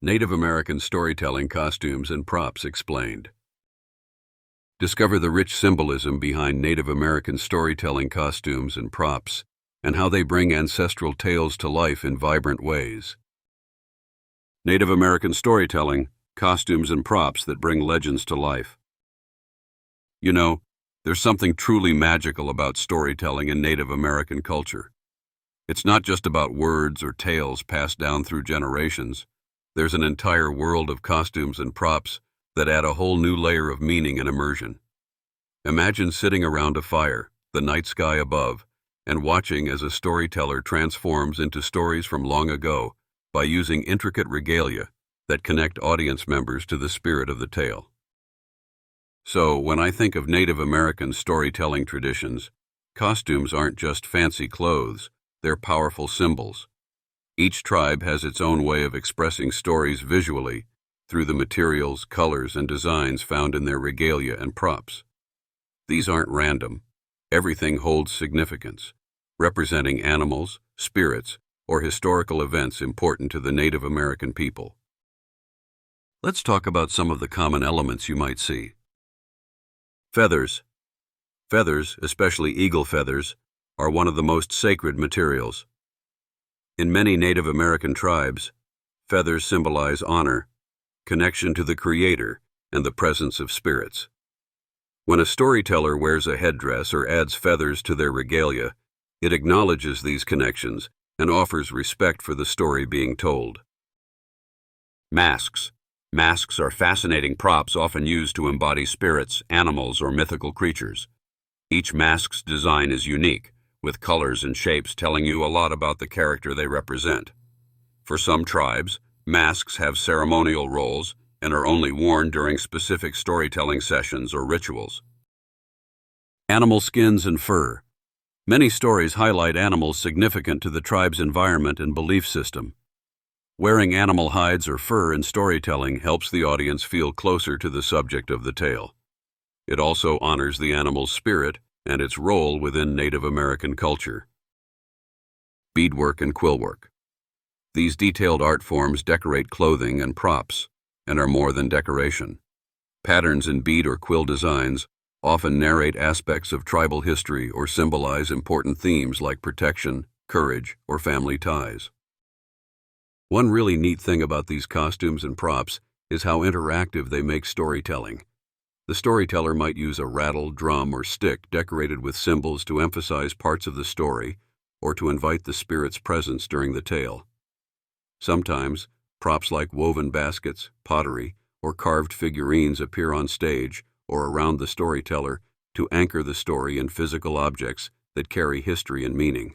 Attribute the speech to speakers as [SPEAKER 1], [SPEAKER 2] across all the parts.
[SPEAKER 1] Native American storytelling costumes and props explained. Discover the rich symbolism behind Native American storytelling costumes and props, and how they bring ancestral tales to life in vibrant ways. Native American storytelling, costumes and props that bring legends to life. You know, there's something truly magical about storytelling in Native American culture. It's not just about words or tales passed down through generations. There's an entire world of costumes and props that add a whole new layer of meaning and immersion. Imagine sitting around a fire, the night sky above, and watching as a storyteller transforms into stories from long ago by using intricate regalia that connect audience members to the spirit of the tale. So, when I think of Native American storytelling traditions, costumes aren't just fancy clothes, they're powerful symbols. Each tribe has its own way of expressing stories visually through the materials, colors, and designs found in their regalia and props. These aren't random. Everything holds significance, representing animals, spirits, or historical events important to the Native American people. Let's talk about some of the common elements you might see. Feathers. Feathers, especially eagle feathers, are one of the most sacred materials. In many Native American tribes, feathers symbolize honor, connection to the Creator, and the presence of spirits. When a storyteller wears a headdress or adds feathers to their regalia, it acknowledges these connections and offers respect for the story being told. Masks. Masks are fascinating props often used to embody spirits, animals, or mythical creatures. Each mask's design is unique, with colors and shapes telling you a lot about the character they represent. For some tribes, masks have ceremonial roles and are only worn during specific storytelling sessions or rituals. Animal skins and fur. Many stories highlight animals significant to the tribe's environment and belief system. Wearing animal hides or fur in storytelling helps the audience feel closer to the subject of the tale. It also honors the animal's spirit and its role within Native American culture. Beadwork and quillwork. These detailed art forms decorate clothing and props, and are more than decoration. Patterns in bead or quill designs often narrate aspects of tribal history or symbolize important themes like protection, courage, or family ties. One really neat thing about these costumes and props is how interactive they make storytelling. The storyteller might use a rattle, drum, or stick decorated with symbols to emphasize parts of the story or to invite the spirit's presence during the tale. Sometimes, props like woven baskets, pottery, or carved figurines appear on stage or around the storyteller to anchor the story in physical objects that carry history and meaning.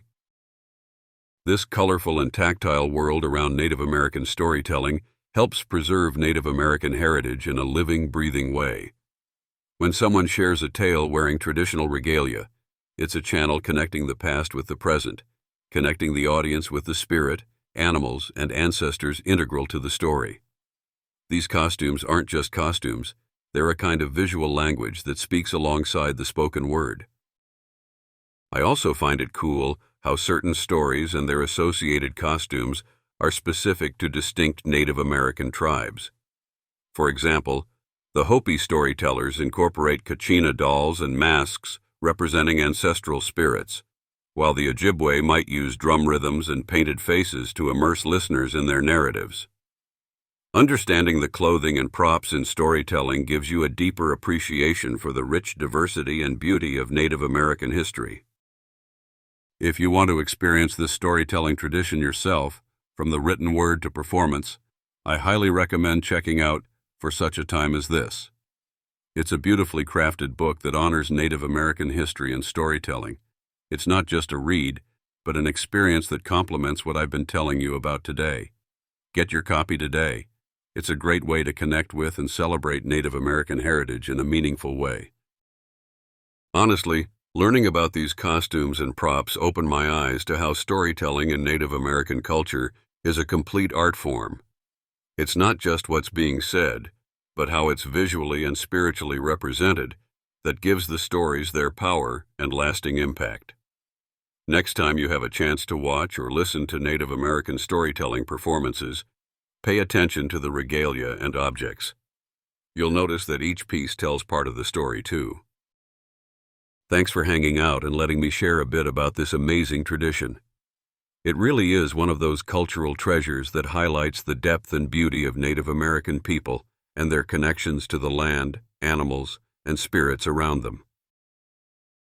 [SPEAKER 1] This colorful and tactile world around Native American storytelling helps preserve Native American heritage in a living, breathing way. When someone shares a tale wearing traditional regalia, it's a channel connecting the past with the present, connecting the audience with the spirit, animals, and ancestors integral to the story. These costumes aren't just costumes, they're a kind of visual language that speaks alongside the spoken word. I also find it cool how certain stories and their associated costumes are specific to distinct Native American tribes. For example, the Hopi storytellers incorporate Kachina dolls and masks representing ancestral spirits, while the Ojibwe might use drum rhythms and painted faces to immerse listeners in their narratives. Understanding the clothing and props in storytelling gives you a deeper appreciation for the rich diversity and beauty of Native American history. If you want to experience this storytelling tradition yourself, from the written word to performance, I highly recommend checking out For Such a Time as This. It's a beautifully crafted book that honors Native American history and storytelling. It's not just a read, but an experience that complements what I've been telling you about today. Get your copy today. It's a great way to connect with and celebrate Native American heritage in a meaningful way. Honestly, learning about these costumes and props opened my eyes to how storytelling in Native American culture is a complete art form. It's not just what's being said, but how it's visually and spiritually represented that gives the stories their power and lasting impact. Next time you have a chance to watch or listen to Native American storytelling performances, Pay attention to the regalia and objects. You'll notice that each piece tells part of the story, too. Thanks for hanging out and letting me share a bit about this amazing tradition. It really is one of those cultural treasures that highlights the depth and beauty of Native American people and their connections to the land, animals, and spirits around them.